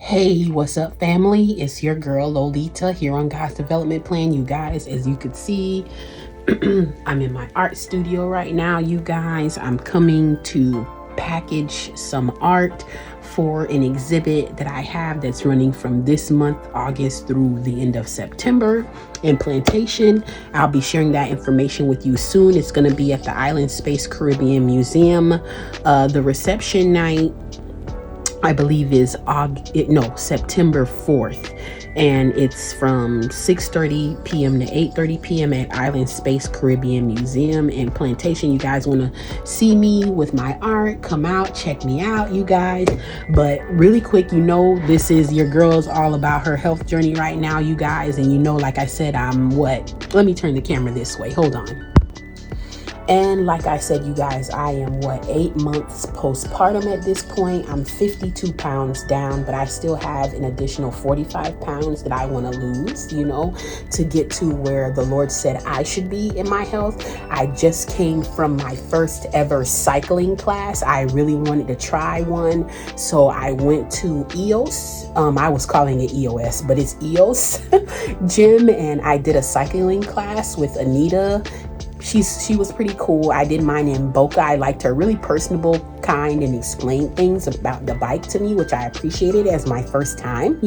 Hey, what's up, family? It's your girl Lolita here on God's Development Plan. You guys, as you could see, I'm in my art studio right now. You guys, I'm coming to package some art for an exhibit that I have that's running from this month, August, through the end of September in Plantation. I'll be sharing that information with you soon. It's going to be at the Island Space Caribbean Museum. The reception night, I believe, is September 4th, and it's from 6:30 p.m. to 8:30 p.m. at Island Space Caribbean Museum in Plantation. You guys want to see me with my art, come out, check me out, you guys. But really quick, this is your girl's all about her health journey right now, you guys. And like I said, let me turn the camera this way. Hold on. And like I said, you guys, I am 8 months postpartum at this point. I'm 52 pounds down, but I still have an additional 45 pounds that I want to lose, to get to where the Lord said I should be in my health. I just came from my first ever cycling class. I really wanted to try one. So I went to EOS. I was calling it EOS, but it's EOS gym. And I did a cycling class with Anita. She was pretty cool. I did mine in Boca. I liked her, really personable, kind, and explained things about the bike to me, which I appreciated as my first time,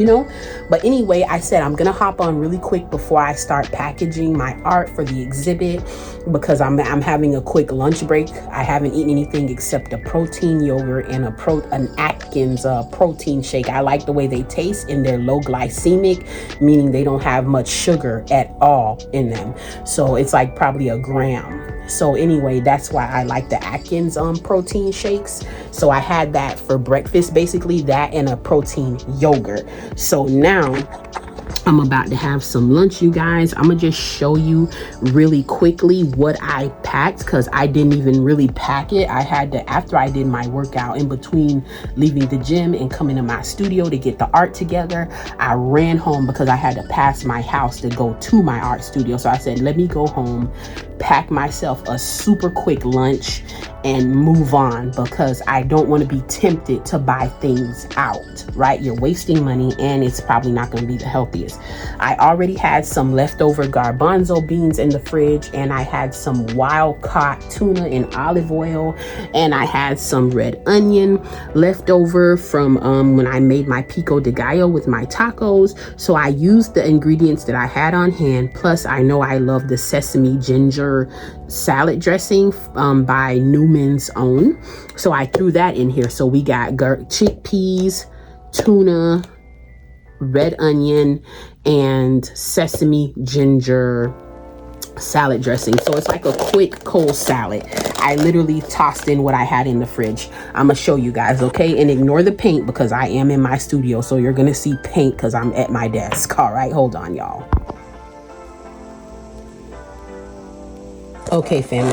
But anyway, I said I'm gonna hop on really quick before I start packaging my art for the exhibit, because I'm having a quick lunch break. I haven't eaten anything except a protein yogurt and an Atkins protein shake. I like the way they taste, and they're low glycemic, meaning they don't have much sugar at all in them. So it's like probably a gram. So anyway, that's why I like the Atkins protein shakes. So I had that for breakfast, basically that and a protein yogurt. So now I'm about to have some lunch, you guys. I'm gonna just show you really quickly what I packed, because I didn't even really pack it. I had to, after I did my workout, in between leaving the gym and coming to my studio to get the art together, I ran home because I had to pass my house to go to my art studio. So I said, let me go home, pack myself a super quick lunch, and move on, because I don't want to be tempted to buy things out, right? You're wasting money, and it's probably not going to be the healthiest. I already had some leftover garbanzo beans in the fridge, and I had some wild caught tuna in olive oil, and I had some red onion left over from when I made my pico de gallo with my tacos. So I used the ingredients that I had on hand, plus I know I love the sesame ginger salad dressing by Newman's Own. So I threw that in here. So we got chickpeas, tuna, red onion, and sesame ginger salad dressing. So it's like a quick cold salad. I literally tossed in what I had in the fridge. I'm gonna show you guys, okay? And ignore the paint, because I am in my studio, so you're gonna see paint because I'm at my desk. All right, hold on, y'all. Okay, family,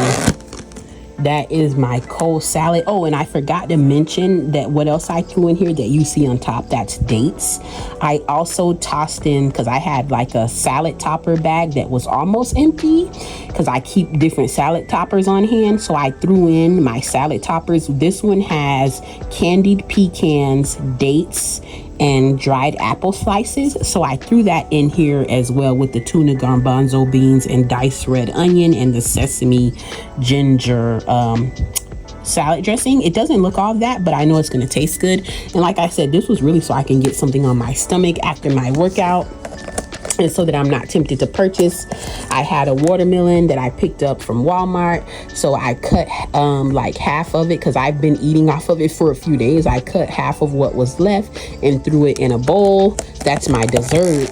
that is my cold salad. Oh, and I forgot to mention that what else I threw in here that you see on top, that's dates. I also tossed in, because I had like a salad topper bag that was almost empty, because I keep different salad toppers on hand. So I threw in my salad toppers. This one has candied pecans, dates, and dried apple slices. So I threw that in here as well, with the tuna, garbanzo beans, and diced red onion, and the sesame ginger salad dressing. It doesn't look all that, but I know it's gonna taste good. And like I said, this was really so I can get something on my stomach after my workout, and so that I'm not tempted to purchase. I had a watermelon that I picked up from Walmart, so I cut like half of it, because I've been eating off of it for a few days. I cut half of what was left and threw it in a bowl. That's my dessert.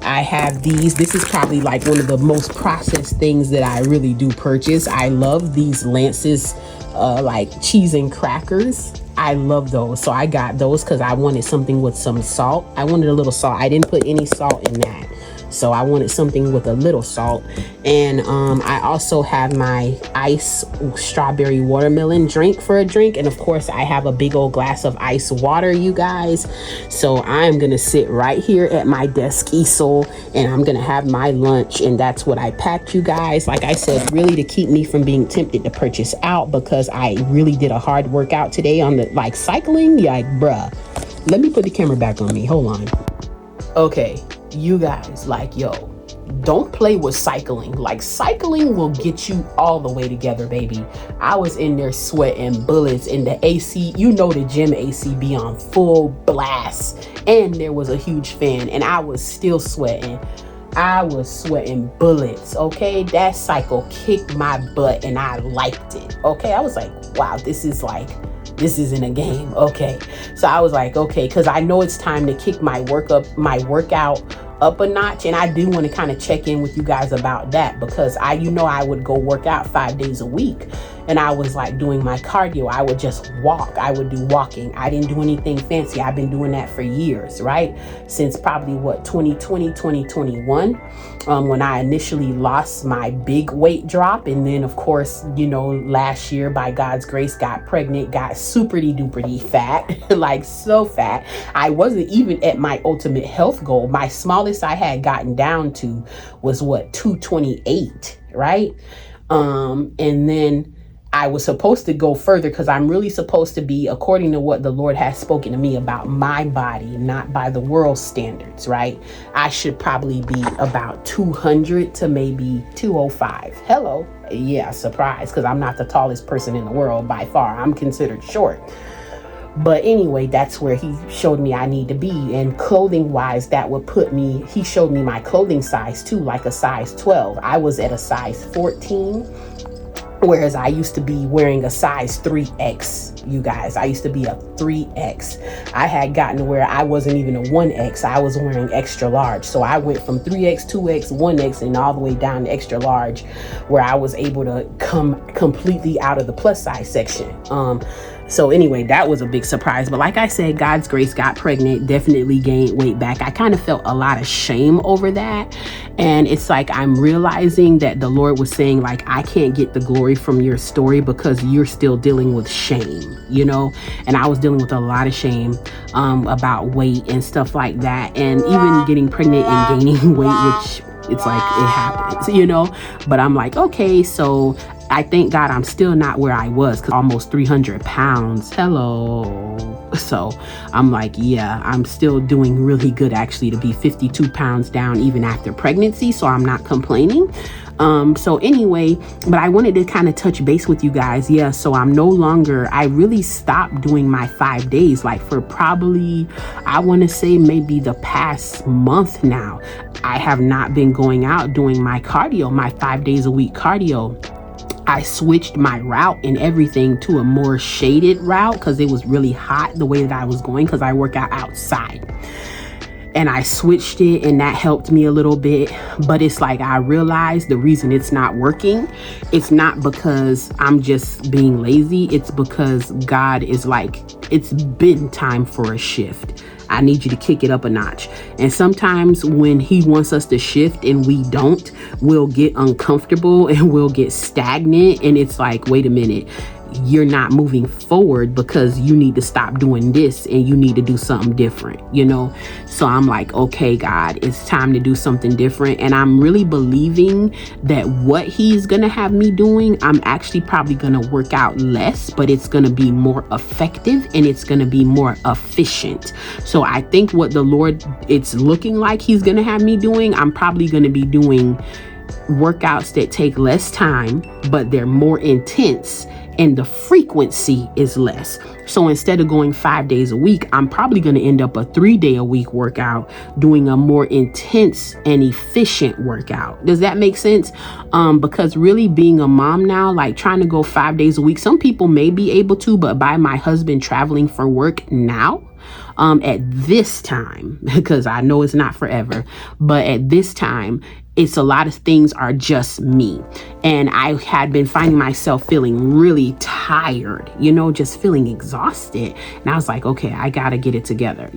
I have these. This is probably like one of the most processed things that I really do purchase. I love these Lance's like cheese and crackers. I love those. So I got those because I wanted something with some salt. I wanted a little salt. I didn't put any salt in that. So I wanted something with a little salt. And I also have my ice strawberry watermelon drink for a drink. And of course, I have a big old glass of ice water, you guys. So I'm going to sit right here at my desk easel, and I'm going to have my lunch. And that's what I packed, you guys. Like I said, really to keep me from being tempted to purchase out, because I really did a hard workout today on the cycling. Like, bruh. Let me put the camera back on me. Hold on. Okay, you guys, like, yo, don't play with cycling. Like, cycling will get you all the way together, baby. I was in there sweating bullets in the AC. You know, the gym AC be on full blast, and there was a huge fan, and I was still sweating. I was sweating bullets. Okay, that cycle kicked my butt, and I liked it. Okay, I was like, wow, this isn't a game. Okay, so I was like, okay, because I know it's time to kick my workout up a notch, and I do want to kind of check in with you guys about that, because I would go work out 5 days a week, and I was like doing my cardio. I would just walk. I would do walking. I didn't do anything fancy. I've been doing that for years, right? Since probably 2020, 2021, when I initially lost my big weight drop, and then of course, last year by God's grace got pregnant, got superty duperty fat, like so fat. I wasn't even at my ultimate health goal. My smallest I had gotten down to was 228, right? And then I was supposed to go further, because I'm really supposed to be, according to what the Lord has spoken to me about my body, not by the world's standards, right? I should probably be about 200 to maybe 205. Hello. Yeah, surprise, because I'm not the tallest person in the world by far. I'm considered short. But anyway, that's where he showed me I need to be. And clothing wise, that would put me, he showed me my clothing size too, like a size 12. I was at a size 14. Whereas I used to be wearing a size 3X, you guys. I used to be a 3X. I had gotten to where I wasn't even a 1X. I was wearing extra large. So I went from 3X, 2X, 1X, and all the way down to extra large, where I was able to come completely out of the plus size section. So anyway, that was a big surprise. But like I said, God's grace, got pregnant, definitely gained weight back. I kind of felt a lot of shame over that. And it's like I'm realizing that the Lord was saying, like, I can't get the glory from your story because you're still dealing with shame, And I was dealing with a lot of shame about weight and stuff like that. And even getting pregnant and gaining weight, which it's like it happens, But I'm like, okay, so I thank God I'm still not where I was, because almost 300 pounds. Hello. So I'm like, yeah, I'm still doing really good actually to be 52 pounds down even after pregnancy. So I'm not complaining. So anyway, but I wanted to kind of touch base with you guys. Yeah. So I really stopped doing my 5 days, like for probably, I want to say maybe the past month now. I have not been going out doing my cardio, my 5 days a week cardio. I switched my route and everything to a more shaded route because it was really hot the way that I was going, because I work out outside. And I switched it, and that helped me a little bit. But it's like I realized the reason it's not working, it's not because I'm just being lazy. It's because God is like, it's been time for a shift. I need you to kick it up a notch. And sometimes when he wants us to shift and we don't, we'll get uncomfortable and we'll get stagnant. And it's like, wait a minute, you're not moving forward because you need to stop doing this and you need to do something different, So I'm like, okay, God, it's time to do something different. And I'm really believing that what he's going to have me doing, I'm actually probably going to work out less, but it's going to be more effective and it's going to be more efficient. So I think what the Lord, it's looking like he's going to have me doing, I'm probably going to be doing workouts that take less time, but they're more intense, and the frequency is less. So instead of going 5 days a week, I'm probably going to end up a 3-day-a-week workout, doing a more intense and efficient workout. Does that make sense? Because really being a mom now, like trying to go 5 days a week, some people may be able to, but by my husband traveling for work now, at this time, because I know it's not forever, but at this time, it's a lot of things are just me. And I had been finding myself feeling really tired, just feeling exhausted. And I was like, okay, I got to get it together,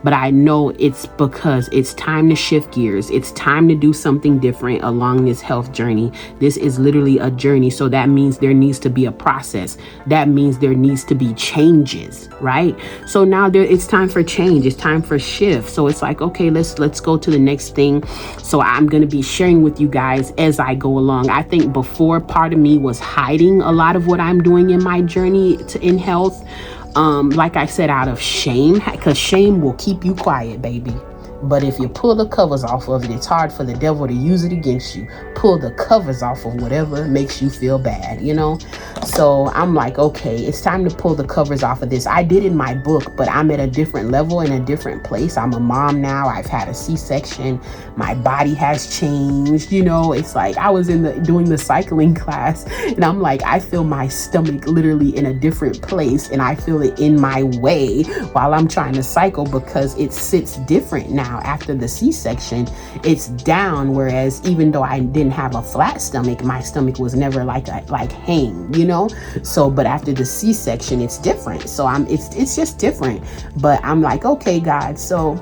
but I know it's because it's time to shift gears. It's time to do something different along this health journey. This is literally a journey. So that means there needs to be a process. That means there needs to be changes, right? So now it's time for change. It's time for shift. So it's like, okay, let's go to the next thing. So I'm going to be sharing with you guys as I go along. I think before, part of me was hiding a lot of what I'm doing in my journey in health. Like I said, out of shame, because shame will keep you quiet, baby. But if you pull the covers off of it, it's hard for the devil to use it against you. Pull the covers off of whatever makes you feel bad, you know? So I'm like, okay, it's time to pull the covers off of this. I did in my book, but I'm at a different level, in a different place. I'm a mom now. I've had a C-section. My body has changed, you know? It's like I was doing the cycling class, and I'm like, I feel my stomach literally in a different place, and I feel it in my way while I'm trying to cycle, because it sits different now. After the C-section, it's down, whereas even though I didn't have a flat stomach, my stomach was never like hang, you know? So, but after the C-section, it's different. So it's just different. But I'm like, okay, God, so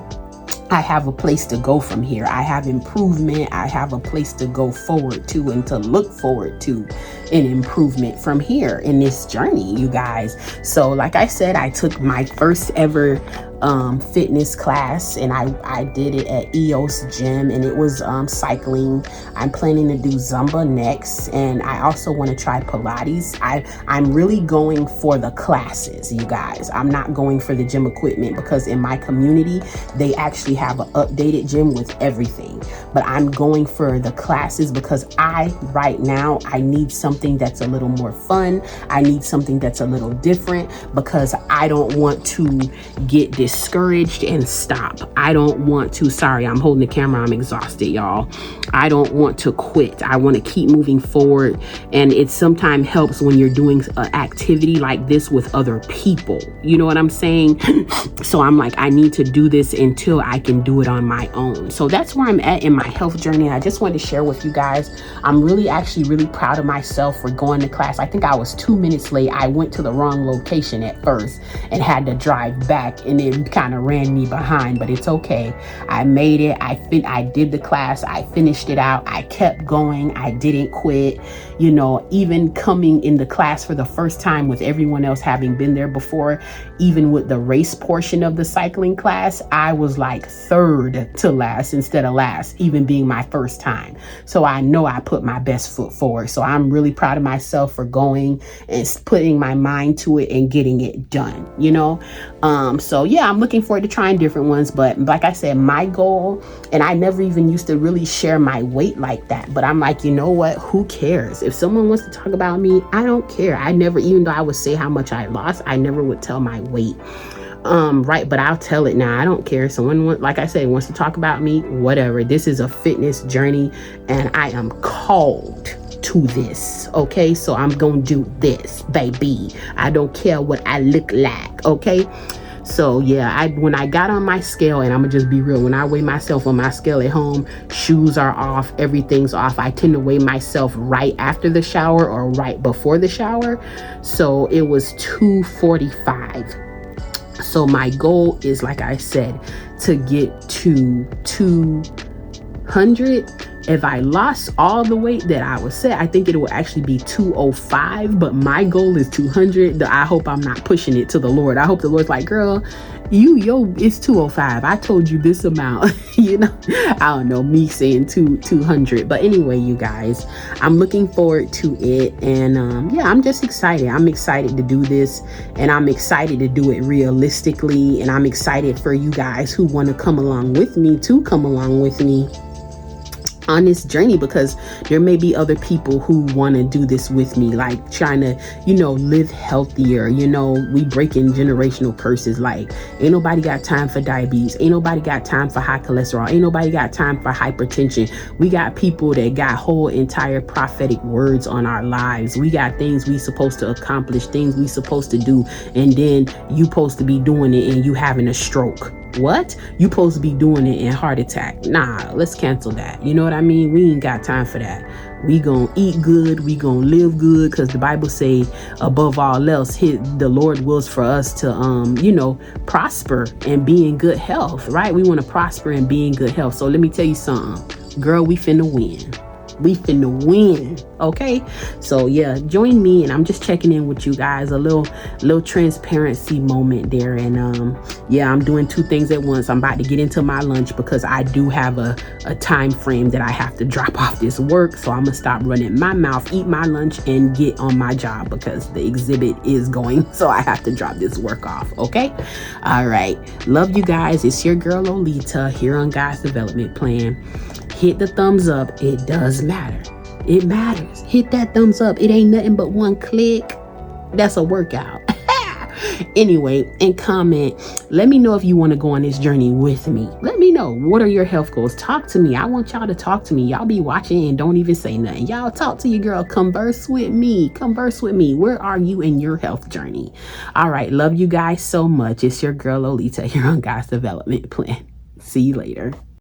I have a place to go from here. I have improvement. I have a place to go forward to and to look forward to an improvement from here in this journey, you guys. So like I said, I took my first ever fitness class, and I did it at EOS Gym, and it was cycling. I'm planning to do Zumba next, and I also want to try Pilates. I'm really going for the classes, you guys. I'm not going for the gym equipment, because in my community they actually have an updated gym with everything. But I'm going for the classes because right now I need something that's a little more fun. I need something that's a little different, because I don't want to get discouraged and stop. I don't want to, sorry, I'm holding the camera, I'm exhausted, y'all. I don't want to quit. I want to keep moving forward. And it sometimes helps when you're doing an activity like this with other people. You know what I'm saying? So I'm like, I need to do this until I can do it on my own. So that's where I'm at in my health journey. I just wanted to share with you guys. I'm really proud of myself for going to class. I think I was 2 minutes late. I went to the wrong location at first and had to drive back, and it kind of ran me behind, but it's okay. I made it. I did the class. I finished it out. I kept going. I didn't quit. You know, even coming in the class for the first time with everyone else having been there before, even with the race portion of the cycling class, I was like third to last instead of last, even being my first time. So I know I put my best foot forward. So I'm really proud of myself for going and putting my mind to it and getting it done, you know? So yeah, I'm looking forward to trying different ones. But like I said, my goal, and I never even used to really share my weight like that, but I'm like, you know what? Who cares? If someone wants to talk about me, I don't care. I never, even though I would say how much I lost, I never would tell my weight. Right, but I'll tell it now. I don't care. Someone, like I said, wants to talk about me, whatever. This is a fitness journey, and I am called to this. Okay, so I'm gonna do this, baby. I don't care what I look like. Okay. So yeah, when I got on my scale, and I'm gonna just be real, when I weigh myself on my scale at home, shoes are off, everything's off. I tend to weigh myself right after the shower or right before the shower. So it was 245. So my goal is, like I said, to get to 200. If I lost all the weight that I was set, I think it will actually be 205, but my goal is 200. I hope I'm not pushing it to the Lord. I hope the Lord's like, girl, it's 205. I told you this amount, you know, I don't know, me saying 200. But anyway, you guys, I'm looking forward to it. And yeah, I'm just excited. I'm excited to do this, and I'm excited to do it realistically. And I'm excited for you guys who want to come along with me on this journey, because there may be other people who want to do this with me, like trying to, you know, live healthier. You know, we breaking generational curses. Like, ain't nobody got time for diabetes. Ain't nobody got time for high cholesterol. Ain't nobody got time for hypertension. We got people that got whole entire prophetic words on our lives. We got things we supposed to accomplish, things we supposed to do, and then you supposed to be doing it and you having a stroke. What? You supposed to be doing it in heart attack? Nah, let's cancel that. You know what I mean? We ain't got time for that. We gonna eat good. We gonna live good, because the Bible say, above all else, the Lord wills for us to, you know, prosper and be in good health, right? We want to prosper and be in good health. So let me tell you something, girl, we finna win. We finna win. Okay. So yeah, join me, and I'm just checking in with you guys. A little transparency moment there. And yeah, I'm doing two things at once. I'm about to get into my lunch because I do have a time frame that I have to drop off this work. So I'm gonna stop running my mouth, eat my lunch, and get on my job because the exhibit is going. So I have to drop this work off. Okay. All right. Love you guys. It's your girl Lolita here on God's Development Plan. Hit the thumbs up. It does matter. It matters. Hit that thumbs up. It ain't nothing but one click. That's a workout. Anyway, and comment. Let me know if you want to go on this journey with me. Let me know. What are your health goals? Talk to me. I want y'all to talk to me. Y'all be watching and don't even say nothing. Y'all talk to your girl. Converse with me. Converse with me. Where are you in your health journey? All right. Love you guys so much. It's your girl Lolita here on God's Development Plan. See you later.